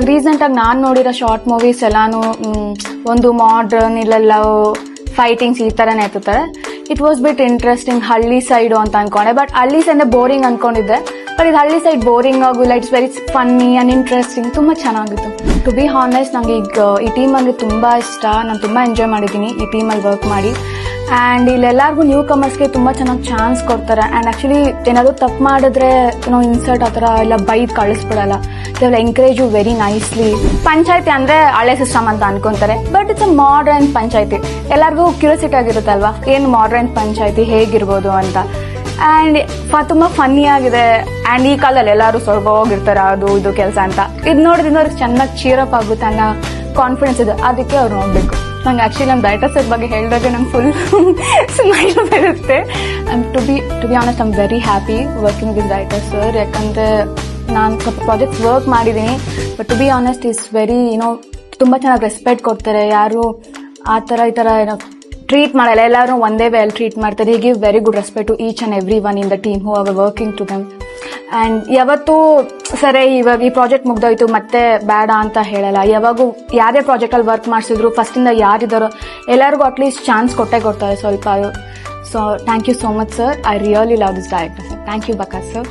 ಇವಾಗ ರೀಸೆಂಟಾಗಿ ನಾನು ನೋಡಿರೋ ಶಾರ್ಟ್ ಮೂವೀಸ್ ಎಲ್ಲಾನು ಒಂದು ಮಾಡ್ರನ್ ಇಲ್ಲೆಲ್ಲ ಫೈಟಿಂಗ್ಸ್ ಈ ಥರನೇ ಇರ್ತಾರೆ. It was bit interesting. ಹಳ್ಳಿ ಸೈಡು ಅಂತ ಅನ್ಕೊಂಡೆ, ಬಟ್ ಹಳ್ಳಿ ಸೈಡ್ ಬೋರಿಂಗ್ ಅನ್ಕೊಂಡಿದ್ದೆ. ಬಟ್ ಇದು ಹಳ್ಳಿ ಸೈಡ್ ಬೋರಿಂಗ್ ಆಗಿಲ್ಲ. It's very funny and interesting. ತುಂಬ ಚೆನ್ನಾಗಿತ್ತು. ಟು ಬಿ ಹಾನೆಸ್ಟ್, ನನಗೆ ಈಗ ಈ ಟೀಮ್ ಅಂದರೆ ತುಂಬ ಇಷ್ಟ. ನಾನು ತುಂಬ ಎಂಜಾಯ್ ಮಾಡಿದ್ದೀನಿ ಈ ಟೀಮಲ್ಲಿ ವರ್ಕ್ ಮಾಡಿ. ಆ್ಯಂಡ್ ಇಲ್ಲೆಲ್ಲರಿಗೂ ನ್ಯೂ ಕಮರ್ಸ್ಗೆ ತುಂಬ ಚೆನ್ನಾಗಿ ಚಾನ್ಸ್ ಕೊಡ್ತಾರೆ. ಆ್ಯಂಡ್ ಆ್ಯಕ್ಚುಲಿ ಏನಾದರೂ ತಪ್ಪು ಮಾಡಿದ್ರೆ ಇನ್ಸರ್ಟ್ ಆ ಥರ ಎಲ್ಲ ಬೈದ್ ಕಳಿಸ್ಬಿಡಲ್ಲ. They will encourage you very nicely. Panchayati ಅಂದರೆ ಹಳೆ ಸಿಸ್ಟಮ್ ಅಂತ ಅನ್ಕೊಂತಾರೆ, but it's a modern panchayati. ಎಲ್ಲರಿಗೂ ಕ್ಯೂರಿಯಾಸಿಟಿ ಆಗಿರುತ್ತಲ್ವಾ, ಏನು ಮಾಡ್ರನ್ ಪಂಚಾಯತಿ ಹೇಗಿರ್ಬೋದು ಅಂತ. ಆ್ಯಂಡ್ ತುಂಬ ಫನ್ನಿ ಆಗಿದೆ. ಆ್ಯಂಡ್ ಈ ಕಾಲದಲ್ಲಿ ಎಲ್ಲರೂ ಸ್ವಲ್ಪ ಹೋಗಿರ್ತಾರೆ ಅದು ಇದು ಕೆಲಸ ಅಂತ. ಇದು ನೋಡಿದ್ರೆ ಅವ್ರಿಗೆ ಚೆನ್ನಾಗಿ ಚೀರಪ್ ಆಗುತ್ತೆ ಅನ್ನೋ ಕಾನ್ಫಿಡೆನ್ಸ್ ಇದೆ. ಅದಕ್ಕೆ ಅವ್ರು ನೋಡಬೇಕು. ನಂಗೆ ಆ್ಯಕ್ಚುಲಿ ನಮ್ಮ ಡೈರೆಕ್ಟರ್ ಸರ್ ಬಗ್ಗೆ ಹೇಳಿದಾಗ ನಂಗೆ ಫುಲ್ ಸ್ಮೈಲ್ ಬರುತ್ತೆ. And to be honest, I am very happy working with director sir. ಯಾಕಂದರೆ ನಾನು ಸ್ವಲ್ಪ ಪ್ರಾಜೆಕ್ಟ್ಸ್ ವರ್ಕ್ ಮಾಡಿದ್ದೀನಿ, but to be honest is very ತುಂಬ ಚೆನ್ನಾಗಿ ರೆಸ್ಪೆಕ್ಟ್ ಕೊಡ್ತಾರೆ. ಯಾರು ಆ ಥರ ಈ ಥರ ಟ್ರೀಟ್ ಮಾಡಲ್ಲ. ಎಲ್ಲರೂ ಒಂದೇ ವೇ ಅಲ್ಲಿ ಟ್ರೀಟ್ ಮಾಡ್ತಾರೆ. He give very good respect to each and every one in the team who are working to them. And ಯಾವತ್ತೂ ಸರಿ ಇವಾಗ ಈ ಪ್ರಾಜೆಕ್ಟ್ ಮುಗ್ದೋಯ್ತು ಮತ್ತೆ ಬೇಡ ಅಂತ ಹೇಳಲ್ಲ. ಯಾವಾಗೂ ಯಾವುದೇ ಪ್ರಾಜೆಕ್ಟಲ್ಲಿ ವರ್ಕ್ ಮಾಡಿಸಿದ್ರು ಫಸ್ಟಿಂದ ಯಾರಿದ್ದಾರೋ ಎಲ್ಲರಿಗೂ ಅಟ್ಲೀಸ್ಟ್ ಚಾನ್ಸ್ ಕೊಟ್ಟೇ ಕೊಡ್ತಾರೆ ಸ್ವಲ್ಪ. So thank you so much sir. I really love this director sir. Thank you ಬಕಾಸ್ ಸರ್.